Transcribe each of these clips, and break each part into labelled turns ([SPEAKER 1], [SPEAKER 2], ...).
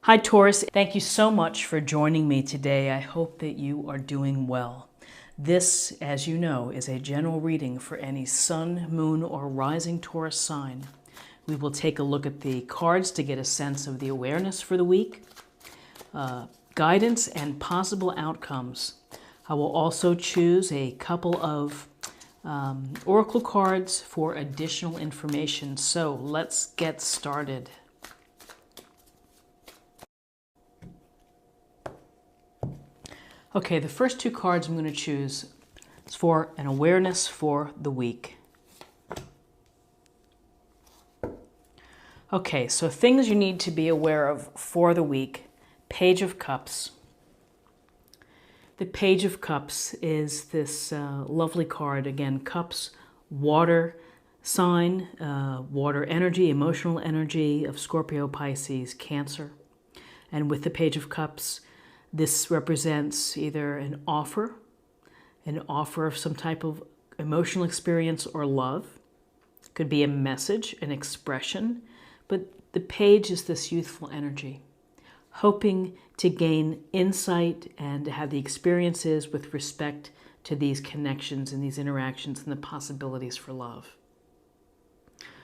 [SPEAKER 1] Hi Taurus, thank you so much for joining me today. I hope that you are doing well. This, as you know, is a general reading for any sun, moon, or rising Taurus sign. We will take a look at the cards to get a sense of the awareness for the week, guidance, and possible outcomes. I will also choose a couple of oracle cards for additional information. So let's get started. Okay, the first two cards I'm going to choose is for an awareness for the week. Okay, so things you need to be aware of for the week. Page of Cups. The Page of Cups is this lovely card. Again, cups, water sign, water energy, emotional energy of Scorpio, Pisces, Cancer. And with the Page of Cups, this represents either an offer of some type of emotional experience or love. It could be a message, an expression, but the page is this youthful energy, hoping to gain insight and to have the experiences with respect to these connections and these interactions and the possibilities for love.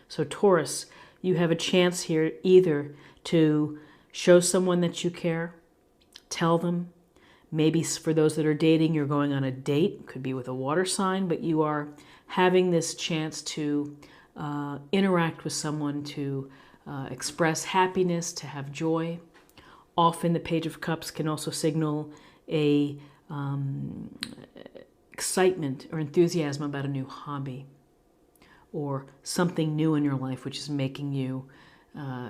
[SPEAKER 1] So Taurus, you have a chance here either to show someone that you care, tell them. Maybe for those that are dating, you're going on a date. Could be with a water sign, but you are having this chance to interact with someone, to express happiness, to have joy. Often the Page of Cups can also signal a excitement or enthusiasm about a new hobby or something new in your life which is making you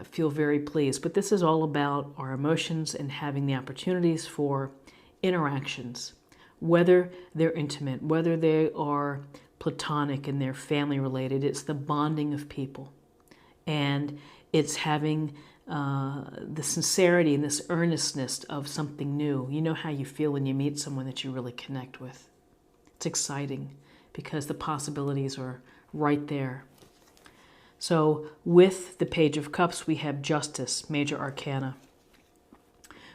[SPEAKER 1] feel very pleased. But this is all about our emotions and having the opportunities for interactions, whether they're intimate, whether they are platonic and they're family related. It's the bonding of people. And it's having the sincerity and this earnestness of something new. You know how you feel when you meet someone that you really connect with. It's exciting because the possibilities are right there. So with the Page of Cups, we have Justice, Major Arcana.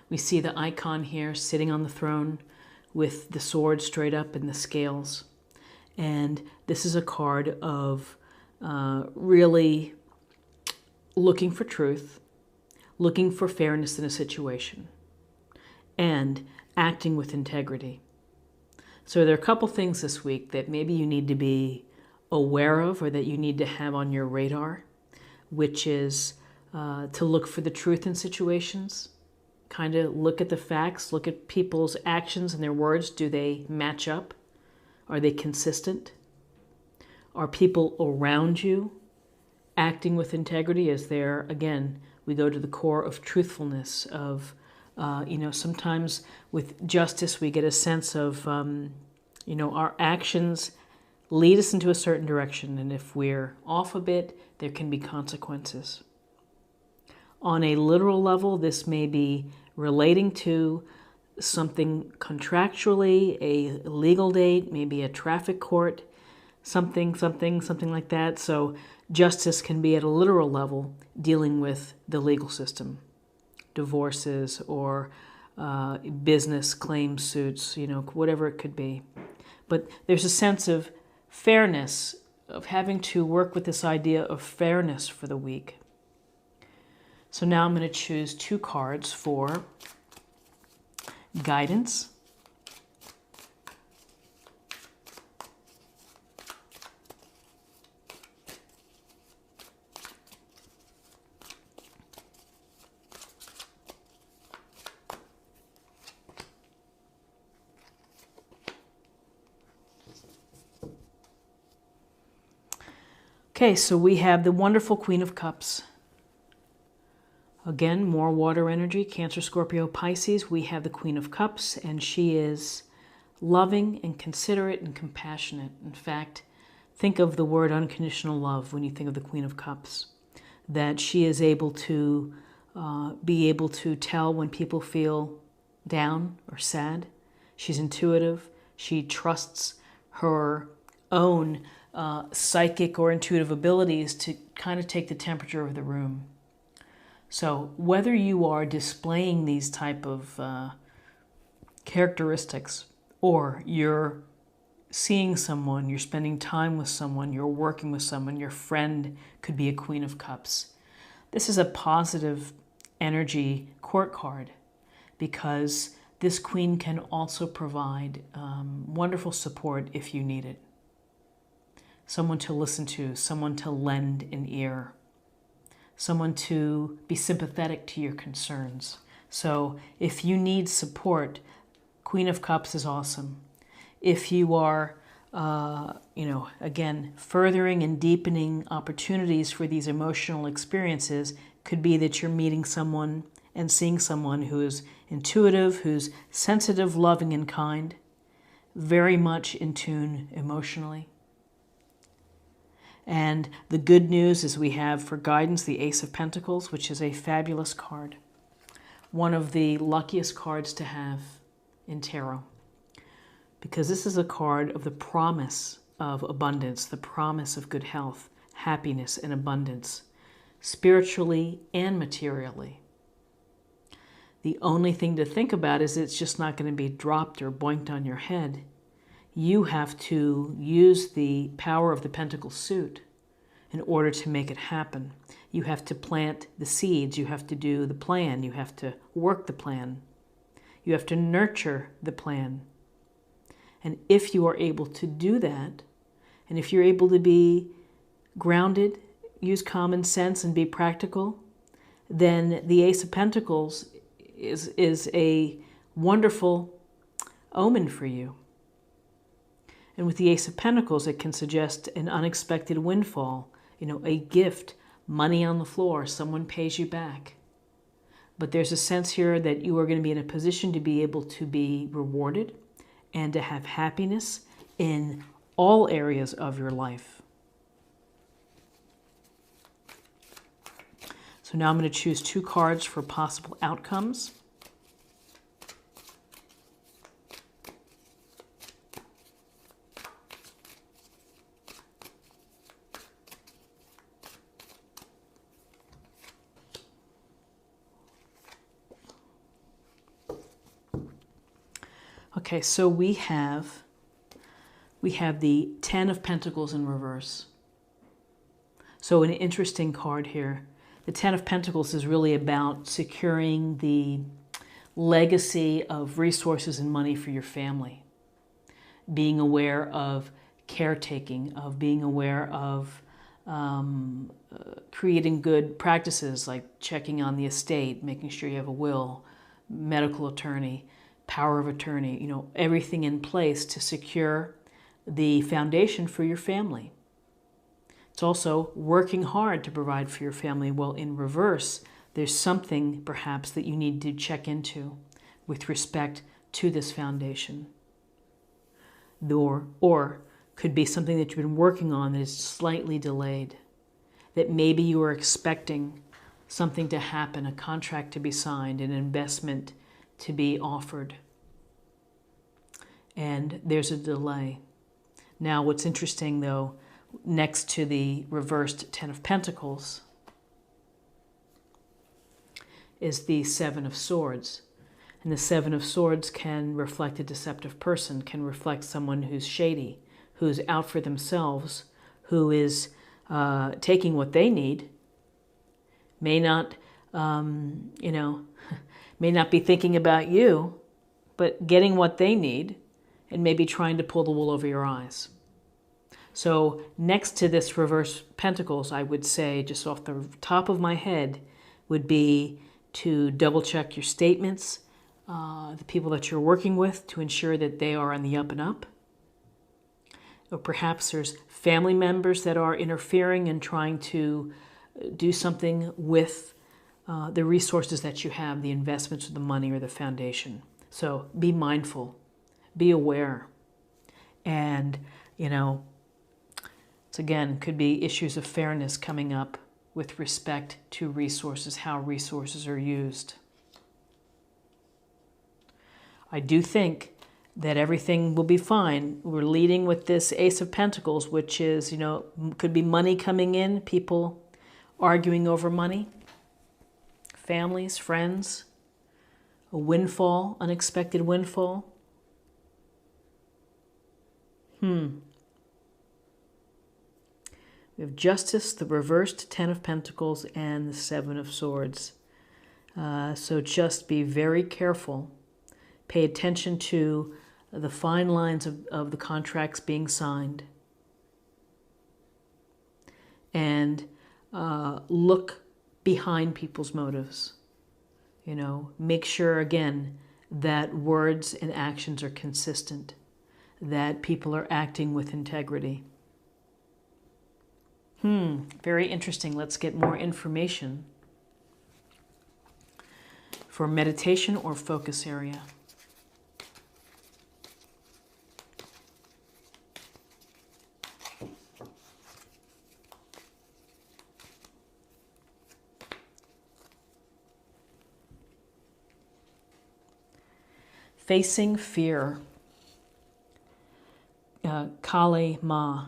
[SPEAKER 1] We see the icon here sitting on the throne with the sword straight up and the scales. And this is a card of really looking for truth, looking for fairness in a situation, and acting with integrity. So there are a couple things this week that maybe you need to be aware of or that you need to have on your radar, which is to look for the truth in situations, kind of look at the facts, look at people's actions and their words. Do they match up? Are they consistent? Are people around you acting with integrity? Is there, again, we go to the core of truthfulness, of, sometimes with justice we get a sense of, our actions lead us into a certain direction, and if we're off a bit, there can be consequences. On a literal level, this may be relating to something contractually, a legal date, maybe a traffic court, something like that. So justice can be at a literal level dealing with the legal system, divorces or business claim suits, whatever it could be. But there's a sense of fairness, of having to work with this idea of fairness for the week. So now I'm going to choose two cards for guidance. Okay, so we have the wonderful Queen of Cups. Again, more water energy, Cancer, Scorpio, Pisces. We have the Queen of Cups, and she is loving and considerate and compassionate. In fact, think of the word unconditional love when you think of the Queen of Cups, that she is able to be able to tell when people feel down or sad. She's intuitive. She trusts her own psychic or intuitive abilities to kind of take the temperature of the room. So whether you are displaying these type of characteristics, or you're seeing someone, you're spending time with someone, you're working with someone, your friend could be a Queen of Cups. This is a positive energy court card, because this queen can also provide wonderful support if you need it. Someone to listen to, someone to lend an ear, someone to be sympathetic to your concerns. So if you need support, Queen of Cups is awesome. If you are, again, furthering and deepening opportunities for these emotional experiences, could be that you're meeting someone and seeing someone who is intuitive, who's sensitive, loving, and kind, very much in tune emotionally. And the good news is we have for guidance the Ace of Pentacles, which is a fabulous card. One of the luckiest cards to have in tarot, because this is a card of the promise of abundance, the promise of good health, happiness, and abundance, spiritually and materially. The only thing to think about is it's just not going to be dropped or boinked on your head. You have to use the power of the Pentacle suit in order to make it happen. You have to plant the seeds. You have to do the plan. You have to work the plan. You have to nurture the plan. And if you are able to do that, and if you're able to be grounded, use common sense, and be practical, then the Ace of Pentacles is a wonderful omen for you. And with the Ace of Pentacles, it can suggest an unexpected windfall, a gift, money on the floor, someone pays you back. But there's a sense here that you are going to be in a position to be able to be rewarded and to have happiness in all areas of your life. So now I'm going to choose 2 cards for possible outcomes. Okay, so we have the Ten of Pentacles in reverse. So an interesting card here. The Ten of Pentacles is really about securing the legacy of resources and money for your family. Being aware of caretaking, of being aware of creating good practices like checking on the estate, making sure you have a will, medical attorney, power of attorney, everything in place to secure the foundation for your family. It's also working hard to provide for your family. Well, in reverse, there's something perhaps that you need to check into with respect to this foundation. Or could be something that you've been working on that is slightly delayed, that maybe you are expecting something to happen, a contract to be signed, an investment to be offered, and there's a delay. Now, what's interesting, though, next to the reversed Ten of Pentacles is the Seven of Swords. And the Seven of Swords can reflect a deceptive person, can reflect someone who's shady, who's out for themselves, who is taking what they need, may not, may not be thinking about you, but getting what they need and maybe trying to pull the wool over your eyes. So next to this reverse Pentacles, I would say, just off the top of my head, would be to double check your statements, the people that you're working with, to ensure that they are on the up and up. Or perhaps there's family members that are interfering and trying to do something with the resources that you have, the investments or the money or the foundation. So be mindful, be aware. And, it's again, could be issues of fairness coming up with respect to resources, how resources are used. I do think that everything will be fine. We're leading with this Ace of Pentacles, which is, could be money coming in, people arguing over money. families, friends, a windfall, unexpected windfall. We have Justice, the reversed Ten of Pentacles, and the Seven of Swords. So just be very careful. Pay attention to the fine lines of the contracts being signed. And look behind people's motives. You know, make sure, again, that words and actions are consistent, that people are acting with integrity. Very interesting. Let's get more information for meditation or focus area. Facing fear. Kali Ma.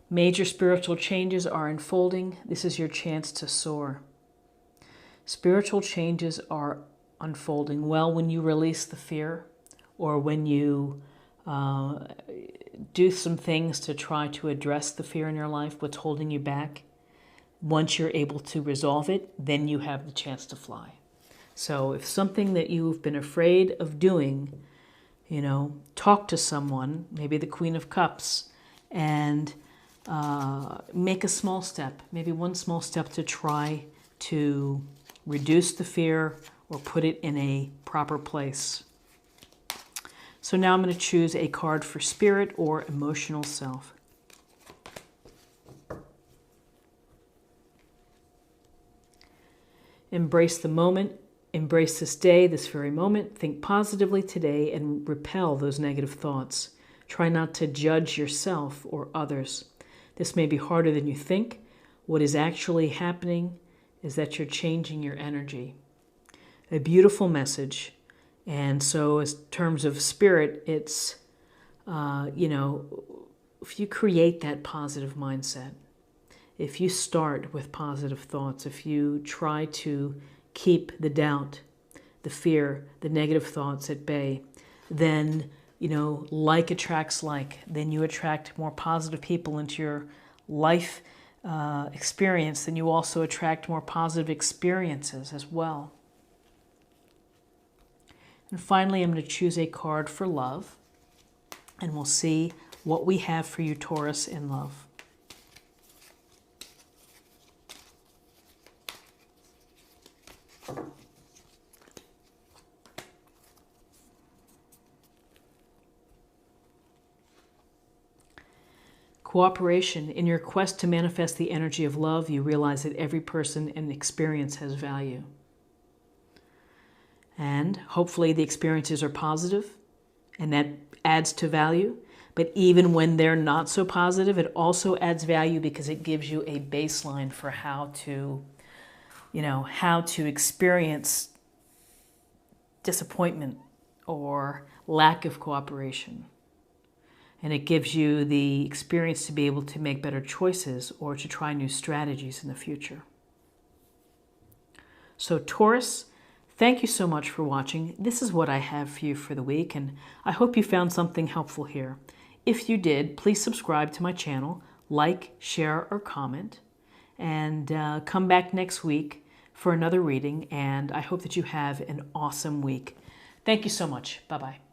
[SPEAKER 1] Major spiritual changes are unfolding. This is your chance to soar. Spiritual changes are unfolding. Well, when you release the fear, or when you do some things to try to address the fear in your life, what's holding you back, once you're able to resolve it, then you have the chance to fly. So if something that you've been afraid of doing, you know, talk to someone, maybe the Queen of Cups, and make a small step, maybe one small step to try to reduce the fear or put it in a proper place. So now I'm going to choose a card for spirit or emotional self. Embrace the moment. Embrace this day, this very moment. Think positively today and repel those negative thoughts. Try not to judge yourself or others. This may be harder than you think. What is actually happening is that you're changing your energy. A beautiful message. And so in terms of spirit, it's, you know, if you create that positive mindset, if you start with positive thoughts, if you try to keep the doubt, the fear, the negative thoughts at bay, then, you know, like attracts like. Then you attract more positive people into your life experience. Then you also attract more positive experiences as well. And finally, I'm going to choose a card for love. And we'll see what we have for you, Taurus, in love. Cooperation. In your quest to manifest the energy of love, you realize that every person and experience has value. And hopefully the experiences are positive, and that adds to value. But even when they're not so positive, it also adds value because it gives you a baseline for how to, you know, how to experience disappointment or lack of cooperation. And it gives you the experience to be able to make better choices or to try new strategies in the future. So Taurus, thank you so much for watching. This is what I have for you for the week, and I hope you found something helpful here. If you did, please subscribe to my channel, like, share, or comment, and come back next week for another reading, and I hope that you have an awesome week. Thank you so much. Bye-bye.